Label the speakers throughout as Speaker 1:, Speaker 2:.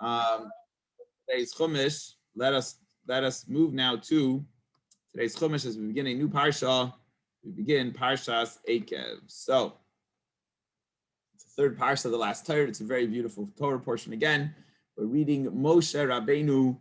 Speaker 1: Um, today's Chumash. Let us move now to today's Chumash as we begin a new parsha. We begin Parshas Ekev. So it's the third parsha of the last Torah. It's a very beautiful Torah portion again. We're reading Moshe Rabbeinu,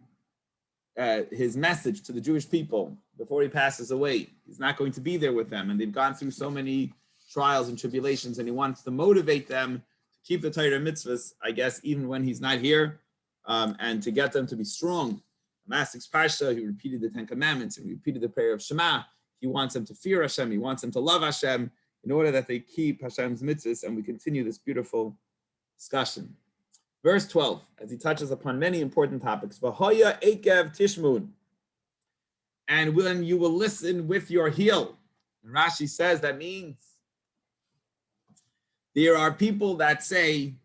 Speaker 1: his message to the Jewish people before he passes away. He's not going to be there with them, and they've gone through so many trials and tribulations, and he wants to motivate them to keep the Torah mitzvahs, I guess, even when he's not here, and to get them to be strong. Last week's parsha, he repeated the Ten Commandments, and he repeated the prayer of Shema. He wants them to fear Hashem. He wants them to love Hashem in order that they keep Hashem's mitzvahs, and we continue this beautiful discussion. Verse 12, as he touches upon many important topics. V'hoya ekev tishmun. And when you will listen with your heel. And Rashi says that means there are people that say,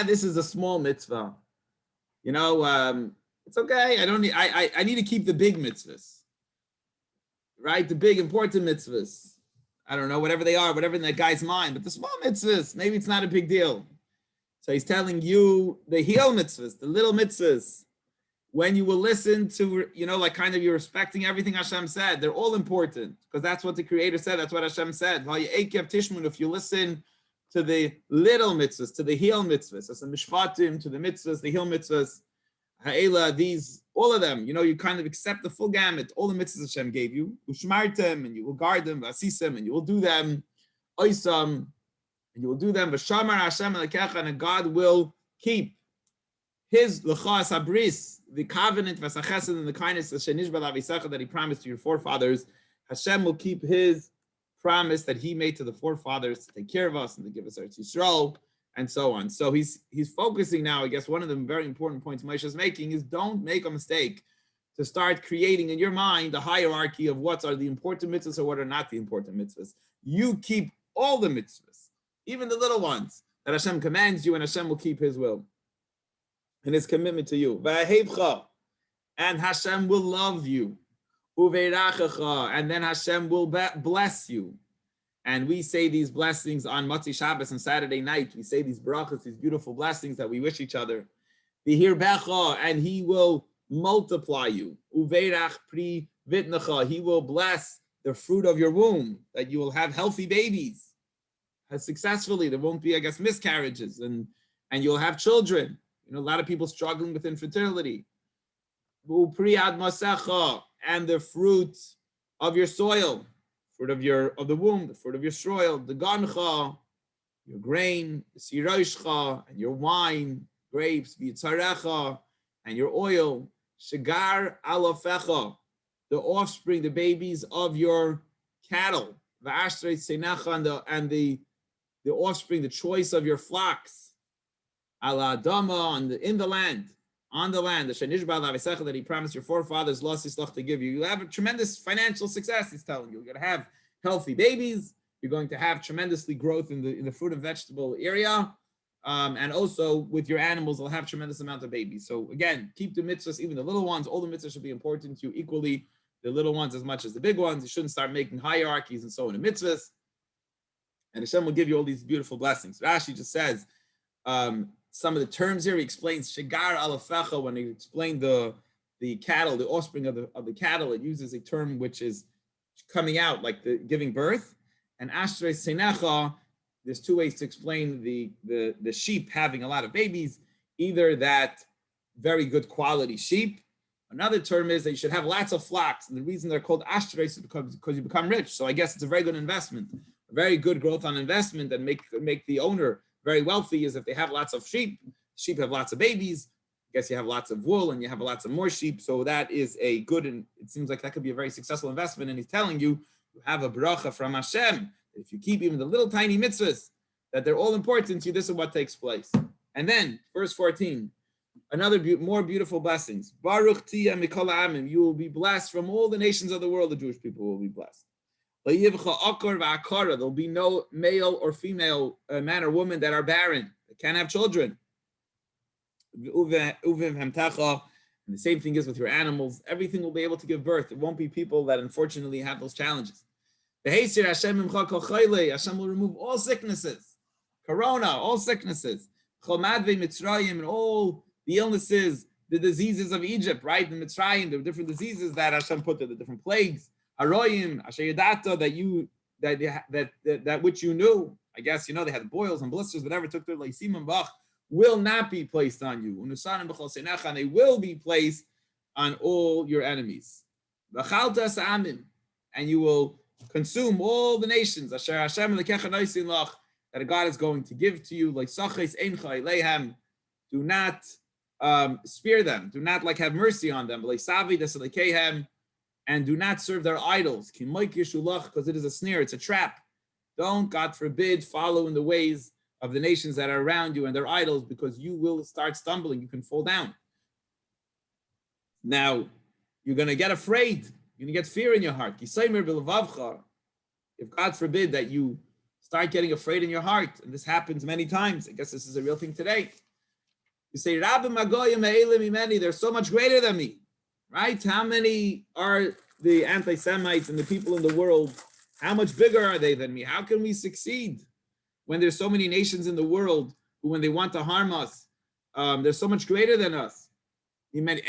Speaker 1: this is a small mitzvah. It's okay. I need to keep the big mitzvahs. Right? The big important mitzvahs. I don't know, whatever they are, whatever in that guy's mind. But the small mitzvahs, maybe it's not a big deal. So he's telling you the heel mitzvahs, the little mitzvahs, when you will listen to, you're respecting everything Hashem said, they're all important because that's what the Creator said. That's what Hashem said. If you listen to the little mitzvahs, to the heel mitzvahs, as the mishpatim, to the mitzvahs, the heel mitzvahs, ha'ela, these, all of them, you kind of accept the full gamut, all the mitzvahs Hashem gave you, ushmartem, and you will guard them, vasisem, and you will do them, oisam, and you will do them, v'shamar Hashem alekecha, and God will keep his lechas habris, the covenant, v'sachesed, and the kindness that he promised to your forefathers. Hashem will keep his promise that he made to the forefathers to take care of us and to give us Eretz Yisrael, and so on. So he's focusing now, I guess one of the very important points Moshe is making is don't make a mistake to start creating in your mind a hierarchy of what are the important mitzvahs or what are not the important mitzvahs. You keep all the mitzvahs, even the little ones that Hashem commands you, and Hashem will keep his will and his commitment to you. And Hashem will love you. And then Hashem will bless you. And we say these blessings on Motzi Shabbos and Saturday night. We say these brachas, these beautiful blessings that we wish each other. And he will multiply you. He will bless the fruit of your womb, that you will have healthy babies. Successfully, there won't be, miscarriages, and you'll have children. A lot of people struggling with infertility. And the fruit of your soil, fruit of the womb, the fruit of your soil, the gancha, your grain, the siroshcha, and your wine, grapes, v'yitzarecha, and your oil, shigar alafecha, the offspring, the babies of your cattle, v'ashrei seinecha, and the offspring, the choice of your flocks, ala adama, in the land, the shenishba that he promised your forefathers, to give you. You'll have a tremendous financial success, he's telling you. You're going to have healthy babies. You're going to have tremendously growth in the fruit and vegetable area. And also with your animals, they'll have tremendous amount of babies. So again, keep the mitzvahs, even the little ones. All the mitzvahs should be important to you equally. The little ones as much as the big ones. You shouldn't start making hierarchies and so on in mitzvahs. And Hashem will give you all these beautiful blessings. Rashi just says, some of the terms here, he explains shigar alafecha. When he explained the cattle, the offspring of the cattle, it uses a term which is coming out, like the giving birth. And ashrei seinecha, there's two ways to explain the sheep having a lot of babies. Either that very good quality sheep. Another term is that you should have lots of flocks. And the reason they're called ashrei is because you become rich. So I guess it's a very good investment, a very good growth on investment, and make the owner very wealthy is if they have lots of sheep. Sheep have lots of babies. I guess you have lots of wool and you have lots of more sheep. So that is a good, and it seems like that could be a very successful investment. And he's telling you, you have a bracha from Hashem. If you keep even the little tiny mitzvahs, that they're all important to you, this is what takes place. And then, verse 14, another more beautiful blessings. Baruch tia mikol ha'amim, you will be blessed from all the nations of the world. The Jewish people will be blessed. There'll be no male or female, man or woman that are barren, that can't have children. And the same thing is with your animals. Everything will be able to give birth. There won't be people that unfortunately have those challenges. Hashem will remove all sicknesses, corona, all sicknesses, and all the illnesses, the diseases of Egypt, right? The Mitzrayim, the different diseases that Hashem put there, the different plagues, Haroyim, Asher Yadata, that which you knew. I guess you know they had boils and blisters, whatever took their Leisim and Bach, will not be placed on you. And they will be placed on all your enemies. And you will consume all the nations that God is going to give to you. Do not spare them. Do not have mercy on them. And do not serve their idols. Because it is a snare, it's a trap. Don't, God forbid, follow in the ways of the nations that are around you and their idols, because you will start stumbling. You can fall down. Now, you're going to get afraid. You're going to get fear in your heart. If God forbid that you start getting afraid in your heart, and this happens many times, I guess this is a real thing today. You say, they're so much greater than me, right? How many are the anti-Semites and the people in the world? How much bigger are they than me? How can we succeed when there's so many nations in the world who, when they want to harm us, they're so much greater than us? And when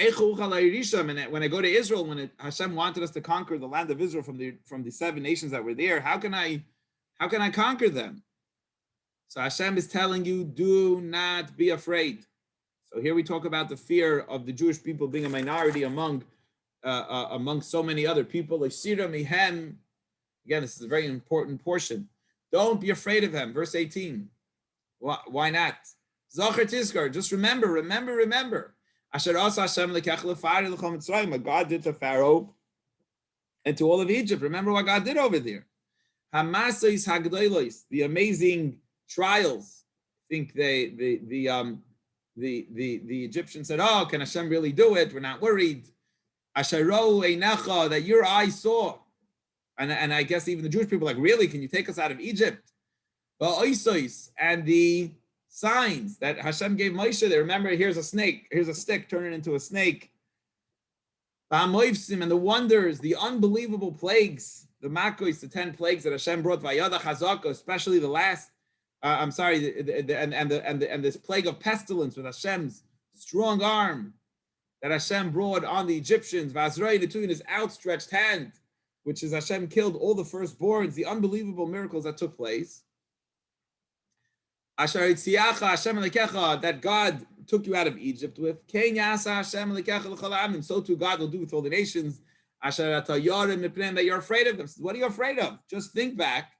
Speaker 1: I go to Israel, when Hashem wanted us to conquer the land of Israel from the 7 nations that were there, how can I conquer them? So Hashem is telling you, do not be afraid. So here we talk about the fear of the Jewish people being a minority among so many other people. Again, this is a very important portion. Don't be afraid of him. Verse 18. Why not? Zachar Tizkar, just remember. Asher asa Hashem lekech lefari l'chol Mitzrayim, what God did to Pharaoh and to all of Egypt. Remember what God did over there. Hamasais hagdolos, the amazing trials. I think the Egyptians said, "Oh, can Hashem really do it? We're not worried." Asharo einecha, that your eyes saw. And I guess even the Jewish people are like, really, can you take us out of Egypt? And the signs that Hashem gave Moshe, they remember, here's a snake, here's a stick, turn it into a snake. And the wonders, the unbelievable plagues, the makos, the 10 plagues that Hashem brought, Vayada Chazaka, especially the last, and this plague of pestilence with Hashem's strong arm that Hashem brought on the Egyptians, Vazroi Netu, in his outstretched hand, which is Hashem killed all the firstborns, the unbelievable miracles that took place. That God took you out of Egypt with. So too God will do with all the nations. That you're afraid of them. What are you afraid of? Just think back.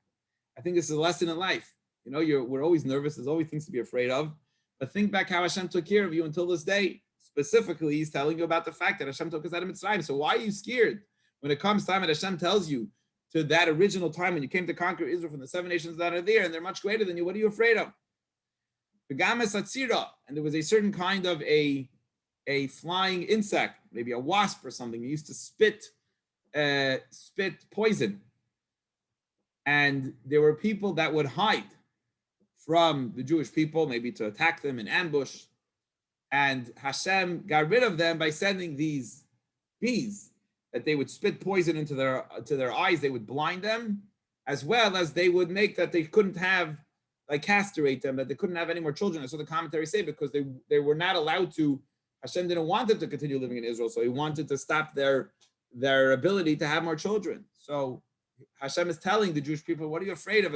Speaker 1: I think this is a lesson in life. You know, we're always nervous. There's always things to be afraid of. But think back how Hashem took care of you until this day. Specifically, he's telling you about the fact that Hashem took us out of Mitzrayim. So why are you scared? When it comes time and Hashem tells you to that original time when you came to conquer Israel from the 7 nations that are there, and they're much greater than you, what are you afraid of? And there was a certain kind of a flying insect, maybe a wasp or something. It used to spit poison. And there were people that would hide from the Jewish people, maybe to attack them in ambush. And Hashem got rid of them by sending these bees that they would spit poison into their eyes. They would blind them, as well as they would make that they couldn't have, castrate them, that they couldn't have any more children. That's what the commentaries say, because they were not allowed to. Hashem didn't want them to continue living in Israel, so he wanted to stop their ability to have more children. So Hashem is telling the Jewish people, what are you afraid of?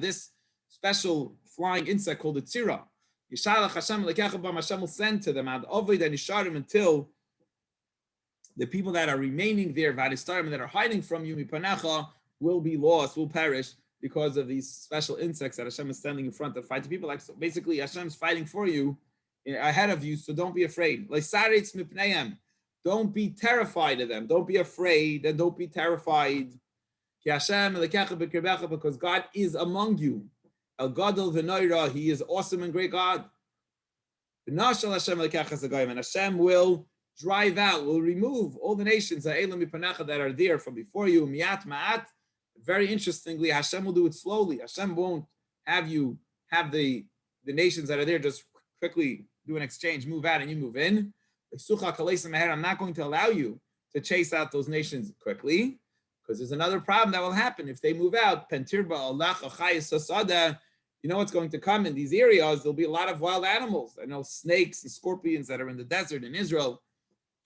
Speaker 1: This special flying insect called the tzira. Hashem will send to them until the people that are remaining there, that are hiding from you, will be lost, will perish because of these special insects that Hashem is standing in front to fight the people. So basically, Hashem is fighting for you, ahead of you, so don't be afraid. Don't be terrified of them. Don't be afraid and don't be terrified. Because God is among you. El Gadol v'Noira, he is awesome and great God. And Hashem will drive out, will remove all the nations that are there from before you. Miyat ma'at. Very interestingly, Hashem will do it slowly. Hashem won't have you have the nations that are there just quickly do an exchange, move out and you move in. I'm not going to allow you to chase out those nations quickly, because there's another problem that will happen if they move out. you know what's going to come in these areas. There'll be a lot of wild animals. I know snakes and scorpions that are in the desert in Israel,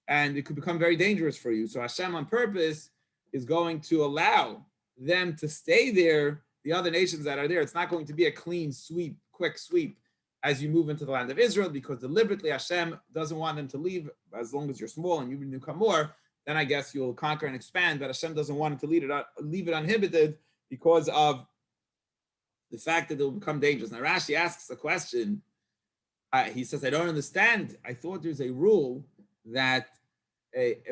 Speaker 1: and it could become very dangerous for you. So Hashem on purpose is going to allow them to stay there, the other nations that are there. It's not going to be a clean sweep, quick sweep as you move into the land of Israel, because deliberately Hashem doesn't want them to leave. As long as you're small and you become more, then I guess you'll conquer and expand. But Hashem doesn't want them to leave it uninhibited because of the fact that they'll become dangerous. Now Rashi asks a question. He says, I don't understand. I thought there's a rule that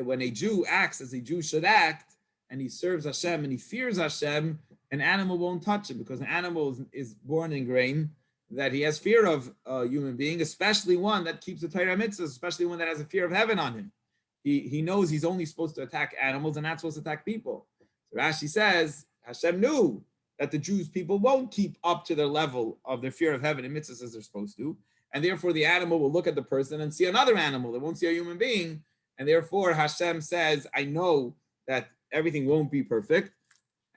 Speaker 1: when a Jew acts as a Jew should act, and he serves Hashem and he fears Hashem, an animal won't touch him, because an animal is born in grain that he has fear of a human being, especially one that keeps the Torah mitzvahs, especially one that has a fear of heaven on him. He knows he's only supposed to attack animals and not supposed to attack people. So Rashi says, Hashem knew that the Jews people won't keep up to their level of their fear of heaven and mitzvahs as they're supposed to. And therefore the animal will look at the person and see another animal. They won't see a human being. And therefore Hashem says, I know that everything won't be perfect.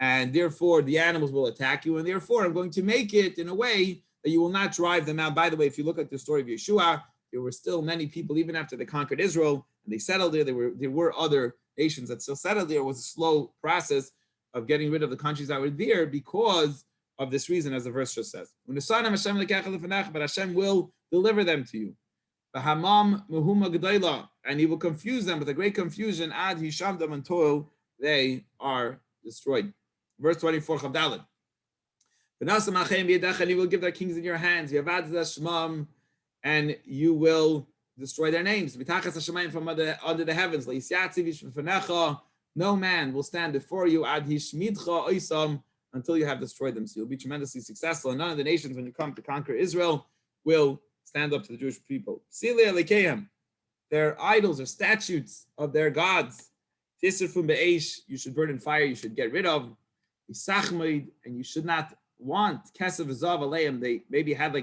Speaker 1: And therefore the animals will attack you. And therefore I'm going to make it in a way that you will not drive them out. By the way, if you look at the story of Yeshua, there were still many people, even after they conquered Israel and they settled there, there were other nations that still settled there. It was a slow process of getting rid of the countries that were there because of this reason, as the verse just says. But Hashem will deliver them to you. And he will confuse them with a great confusion ad hishamdam until they are destroyed. Verse 24, Chavdalet. And you will give their kings in your hands, and you will destroy their names. From under the heavens. No man will stand before you until you have destroyed them. So you'll be tremendously successful. And none of the nations, when you come to conquer Israel, will stand up to the Jewish people. Their idols or statues of their gods. You should burn in fire, you should get rid of. And you should not want kesev zav aleim. They maybe had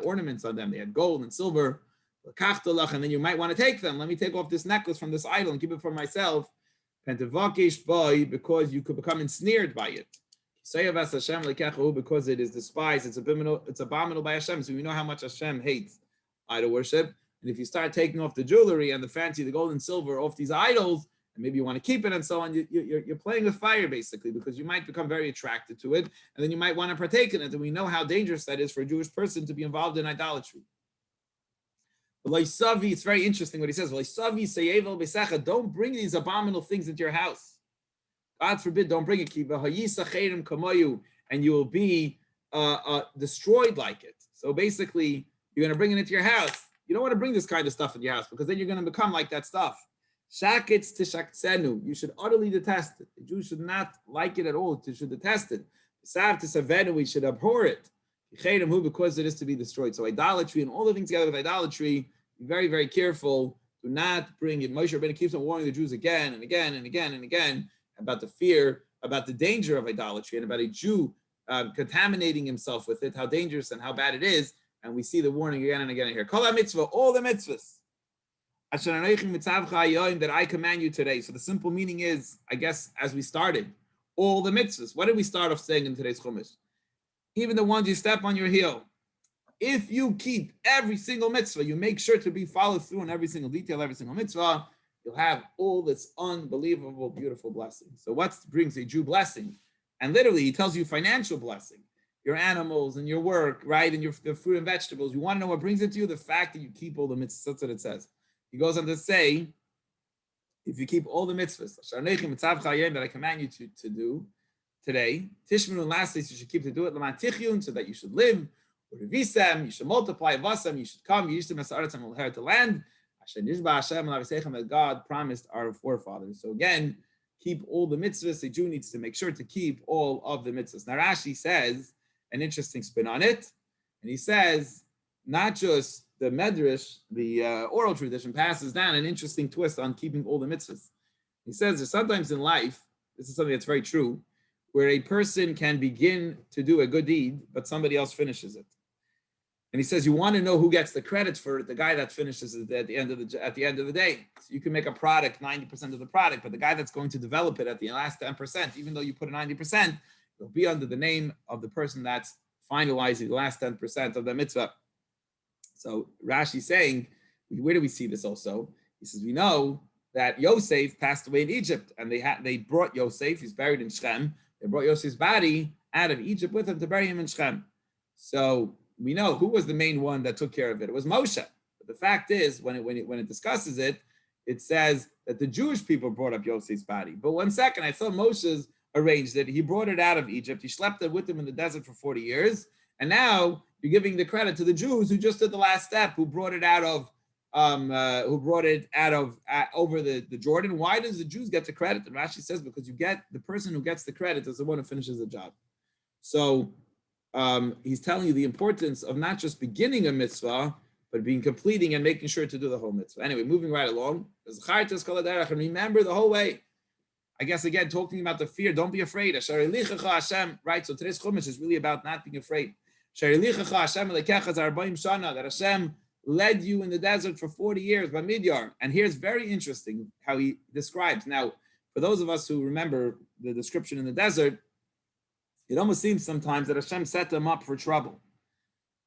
Speaker 1: ornaments on them. They had gold and silver. And then you might want to take them. Let me take off this necklace from this idol and keep it for myself. Because you could become ensnared by it. Because it is despised, it's abominable by Hashem. So we know how much Hashem hates idol worship. And if you start taking off the jewelry and the gold and silver off these idols, and maybe you want to keep it and so on, you're playing with fire basically, because you might become very attracted to it, and then you might want to partake in it. And we know how dangerous that is for a Jewish person to be involved in idolatry. It's very interesting what he says. Don't bring these abominable things into your house. God forbid, don't bring it. And you will be destroyed like it. So basically, you're going to bring it into your house. You don't want to bring this kind of stuff in your house, because then you're going to become like that stuff. Shakitz tishaktsenu. You should utterly detest it. The Jews should not like it at all. They should detest it. Sav tisavenu. We should abhor it. Because it is to be destroyed. So idolatry and all the things together with idolatry, be very, very careful. Do not bring it. Moshe Rabbeinu keeps on warning the Jews again and again and again and again about the fear, about the danger of idolatry, and about a Jew contaminating himself with it, how dangerous and how bad it is. And we see the warning again and again here. Kol mitzvah, all the mitzvahs that I command you today. So the simple meaning is, I guess, as we started, all the mitzvahs. What did we start off saying in today's Chumash? Even the ones you step on your heel. If you keep every single mitzvah, you make sure to be followed through in every single detail, every single mitzvah, you'll have all this unbelievable, beautiful blessing. So what brings a Jew blessing? And literally, he tells you financial blessing. Your animals and your work, right? And your fruit and vegetables. You want to know what brings it to you? The fact that you keep all the mitzvahs. That's what it says. He goes on to say, if you keep all the mitzvahs that I command you to do today, Tishmanu, and lastly, you should keep to do it, so that you should live, you should multiply, you should come, and will inherit the land, that God promised our forefathers. So again, keep all the mitzvahs. A Jew needs to make sure to keep all of the mitzvahs. Now Rashi says an interesting spin on it, and he says, not just the medrash, the oral tradition passes down an interesting twist on keeping all the mitzvahs. He says there's sometimes in life, this is something that's very true, where a person can begin to do a good deed, but somebody else finishes it. And he says you want to know who gets the credit for it, the guy that finishes it at the end of the day. So you can make a product 90% of the product, but the guy that's going to develop it at the last 10%, even though you put a 90%, it'll be under the name of the person that's finalizing the last 10% of the mitzvah. So Rashi saying, where do we see this also? He says, we know that Yosef passed away in Egypt, and they brought Yosef, he's buried in Shechem, they brought Yosef's body out of Egypt with them to bury him in Shechem. So we know who was the main one that took care of it. It was Moshe. But the fact is, when it discusses it, it says that the Jewish people brought up Yosef's body. But 1 second, I thought Moshe's arranged it. He brought it out of Egypt. He slept it with him in the desert for 40 years. And now you're giving the credit to the Jews who just did the last step, who brought it out of over the Jordan. Why does the Jews get the credit? And Rashi says, because you get the person who gets the credit is the one who finishes the job. So he's telling you the importance of not just beginning a mitzvah, but completing and making sure to do the whole mitzvah. Anyway, moving right along. And remember the whole way. I guess again, talking about the fear, don't be afraid. Right? So today's chumash is really about not being afraid. That Hashem led you in the desert for 40 years by Midyar. And here's very interesting how he describes. Now, for those of us who remember the description in the desert, it almost seems sometimes that Hashem set them up for trouble.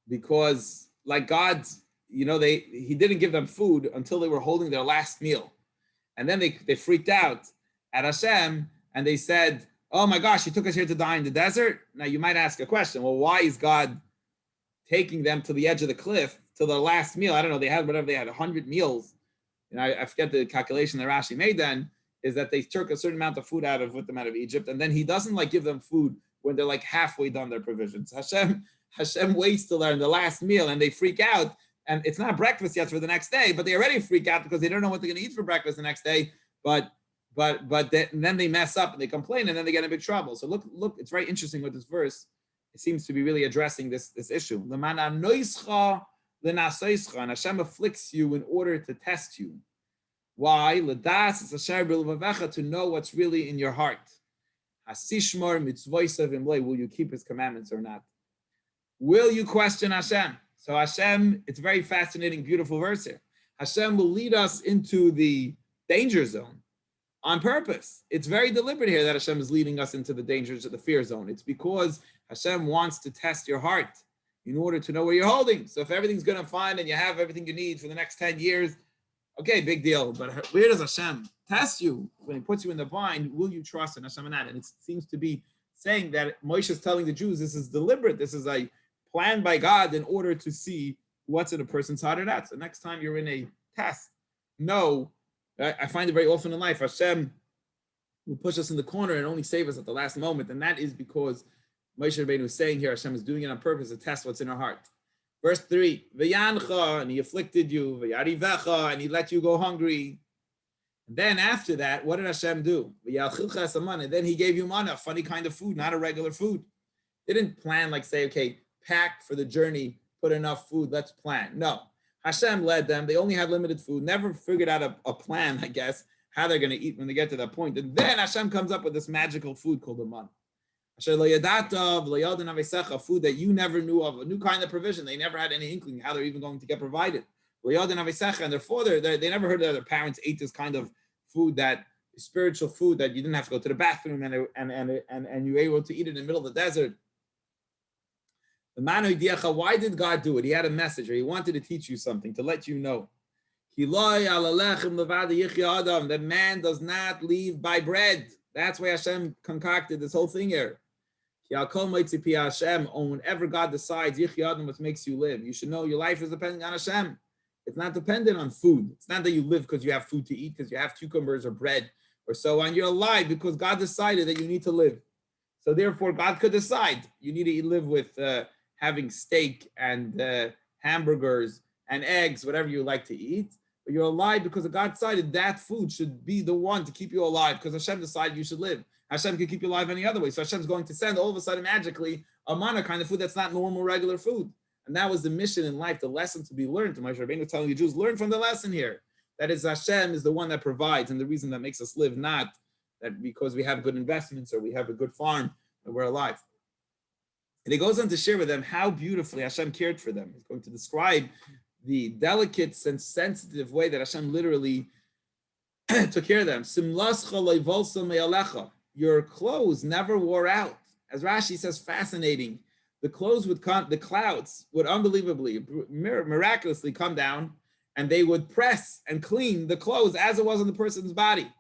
Speaker 1: Because like God, he didn't give them food until they were holding their last meal. And then they freaked out at Hashem and they said, oh my gosh, he took us here to die in the desert. Now you might ask a question. Well, why is God taking them to the edge of the cliff to the last meal? I don't know. They had 100 meals. I forget the calculation that Rashi made then, is that they took a certain amount of food with them out of Egypt. And then he doesn't give them food when they're halfway done their provisions. Hashem waits till they're in the last meal and they freak out. And it's not breakfast yet for the next day, but they already freak out because they don't know what they're going to eat for breakfast the next day. But then they mess up and they complain and then they get in big trouble. So look, it's very interesting with this verse. It seems to be really addressing this issue. And Hashem afflicts you in order to test you. Why? To know what's really in your heart. Will you keep his commandments or not? Will you question Hashem? So Hashem, it's a very fascinating, beautiful verse here. Hashem will lead us into the danger zone on purpose. It's very deliberate here that Hashem is leading us into the dangers of the fear zone. It's because Hashem wants to test your heart in order to know where you're holding. So if everything's going to fine and you have everything you need for the next 10 years, okay, big deal. But where does Hashem test you? When he puts you in the bind, will you trust in Hashem or not? And it seems to be saying that Moshe is telling the Jews, this is deliberate. This is a plan by God in order to see what's in a person's heart or not. So next time you're in a test, no, I find it very often in life, Hashem will push us in the corner and only save us at the last moment. And that is because Moshe Rabbeinu is saying here, Hashem is doing it on purpose to test what's in our heart. Verse 3, V'yancha, and he afflicted you, V'yarivecha, and he let you go hungry. And then after that, what did Hashem do? V'yalchilcha esaman, and then he gave you manna, funny kind of food, not a regular food. They didn't plan say, okay, pack for the journey, put enough food, let's plan. No, Hashem led them. They only had limited food, never figured out a plan, I guess, how they're going to eat when they get to that point. And then Hashem comes up with this magical food called the manna. Food that you never knew of, a new kind of provision. They never had any inkling how they're even going to get provided. And therefore, they never heard that their parents ate this kind of food, that spiritual food that you didn't have to go to the bathroom and you were able to eat it in the middle of the desert. Why did God do it? He had a message, or he wanted to teach you something, to let you know. That man does not live by bread. That's why Hashem concocted this whole thing here. Whenever God decides, what makes you live, you should know your life is depending on Hashem. It's not dependent on food. It's not that you live because you have food to eat, because you have cucumbers or bread or so on. You're alive because God decided that you need to live. So therefore, God could decide you need to live with having steak and hamburgers and eggs, whatever you like to eat. But you're alive because God decided that food should be the one to keep you alive, because Hashem decided you should live. Hashem can keep you alive any other way. So Hashem's going to send all of a sudden magically a manna kind of food that's not normal, regular food. And that was the mission in life, the lesson to be learned. Moshe Rabbeinu was telling the Jews, learn from the lesson here. That is, Hashem is the one that provides and the reason that makes us live, not that because we have good investments or we have a good farm that we're alive. And he goes on to share with them how beautifully Hashem cared for them. He's going to describe the delicate and sensitive way that Hashem literally took care of them. Your clothes never wore out. As Rashi says, fascinating. the clothes would come, the clouds would unbelievably, miraculously come down, and they would press and clean the clothes as it was on the person's body.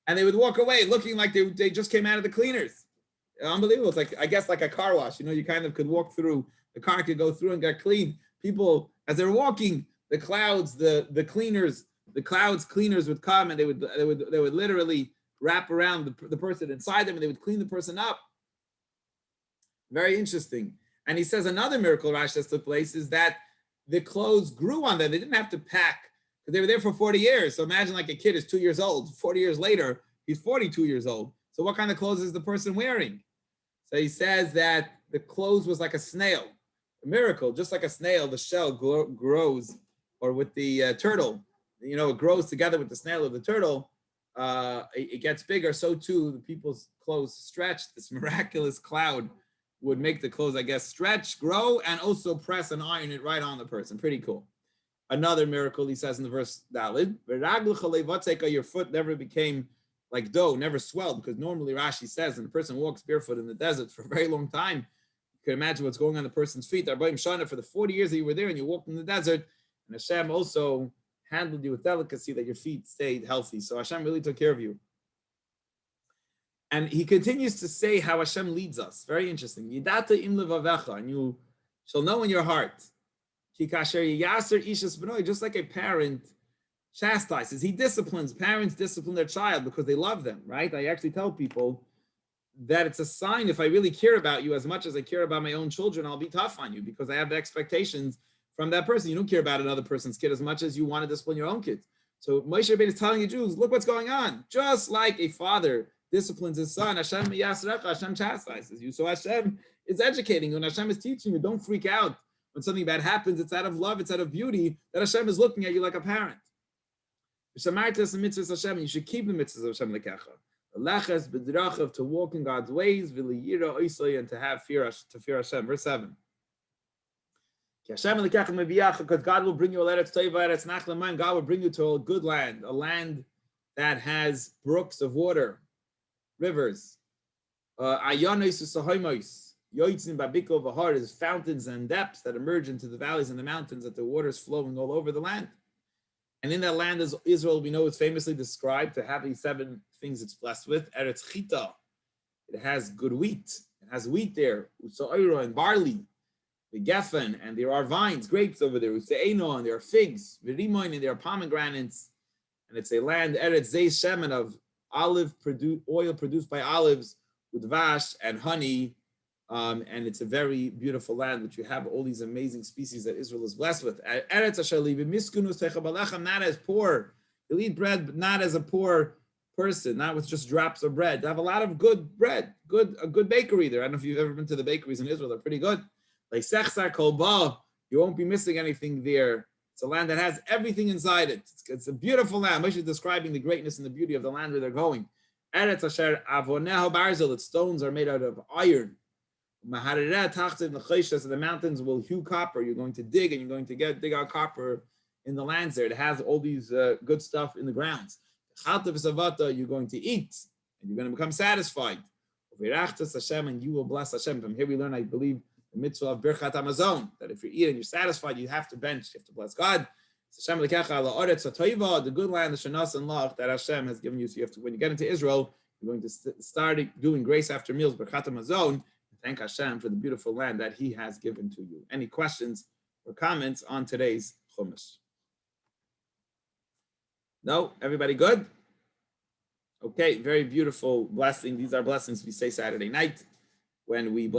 Speaker 1: And they would walk away looking like they just came out of the cleaners. Unbelievable. It's like, I guess, like a car wash. You kind of could walk through, the car could go through and get clean. People, as they're walking, the clouds, the cleaners, the clouds cleaners would come, and they would literally wrap around the person inside them, and they would clean the person up. Very interesting. And he says another miracle, Rashi, that took place is that the clothes grew on them. They didn't have to pack because they were there for 40 years. So imagine like a kid is 2 years old. 40 years later, he's 42 years old. So what kind of clothes is the person wearing? So he says that the clothes was like a snail, a miracle. Just like a snail, the shell grows, or with the turtle, it grows together with the snail or the turtle. It gets bigger. So too, the people's clothes stretch. This miraculous cloud would make the clothes, I guess, stretch, grow, and also press and iron it right on the person. Pretty cool. Another miracle, he says in the verse Dalid, your foot never became like dough, never swelled, because normally Rashi says when a person walks barefoot in the desert for a very long time, you can imagine what's going on the person's feet. For the 40 years that you were there and you walked in the desert, and Hashem also handled you with delicacy that your feet stayed healthy. So Hashem really took care of you. And he continues to say how Hashem leads us. Very interesting. Yidata im levavecha, and you shall know in your heart. Ki kasher yaser ishas b'noi, just like a parent chastises. He disciplines. Parents discipline their child because they love them, right? I actually tell people that it's a sign, if I really care about you as much as I care about my own children, I'll be tough on you because I have the expectations from that person. You don't care about another person's kid as much as you want to discipline your own kids. So Moshe Rabbeinu is telling you Jews, look what's going on. Just like a father disciplines his son, Hashem chastises you. So Hashem is educating you and Hashem is teaching you. Don't freak out when something bad happens. It's out of love, it's out of beauty that Hashem is looking at you like a parent. You should keep the mitzvahs of Hashem lekecha. To walk in God's ways, and to have fear, Hashem. Verse 7. Because God will bring you God will bring you to a good land, a land that has brooks of water, rivers. Is fountains and depths that emerge into the valleys and the mountains, that the water is flowing all over the land. And in that land, as Israel, we know, is famously described to have these 7 things it's blessed with. Eretz Chita, it has good wheat. It has wheat there. U'sa'ira, and barley. The Geffen, and there are vines, grapes over there. U'se'eno, and there are figs. V'rimoin, and there are pomegranates. And it's a land, Eretz Zeis Shemen, of oil produced by olives, with vash and honey. And it's a very beautiful land, which you have all these amazing species that Israel is blessed with. Eretz not as poor. You'll eat bread, but not as a poor person, not with just drops of bread. They have a lot of good bread, a good bakery there. I don't know if you've ever been to the bakeries in Israel; they're pretty good. Like Sechsar Kolba, you won't be missing anything there. It's a land that has everything inside it. It's a beautiful land. Moshe is describing the greatness and the beauty of the land where they're going. Eretz Asher Avoneho Barzel, its stones are made out of iron. So the mountains will hew copper. You're going to dig, and you're going to dig out copper in the lands there. It has all these good stuff in the grounds. You're going to eat, and you're going to become satisfied. And you will bless Hashem. From here we learn, I believe, the mitzvah of Birchat Hamazon, that if you're eating, you're satisfied, you have to bench, you have to bless God. The good land, the Shanas and Lach that Hashem has given you. So you have to, when you get into Israel, you're going to start doing grace after meals, Birchat Hamazon. Thank Hashem for the beautiful land that He has given to you. Any questions or comments on today's Chumash? No? Everybody good? Okay, very beautiful blessing. These are blessings we say Saturday night when we bless.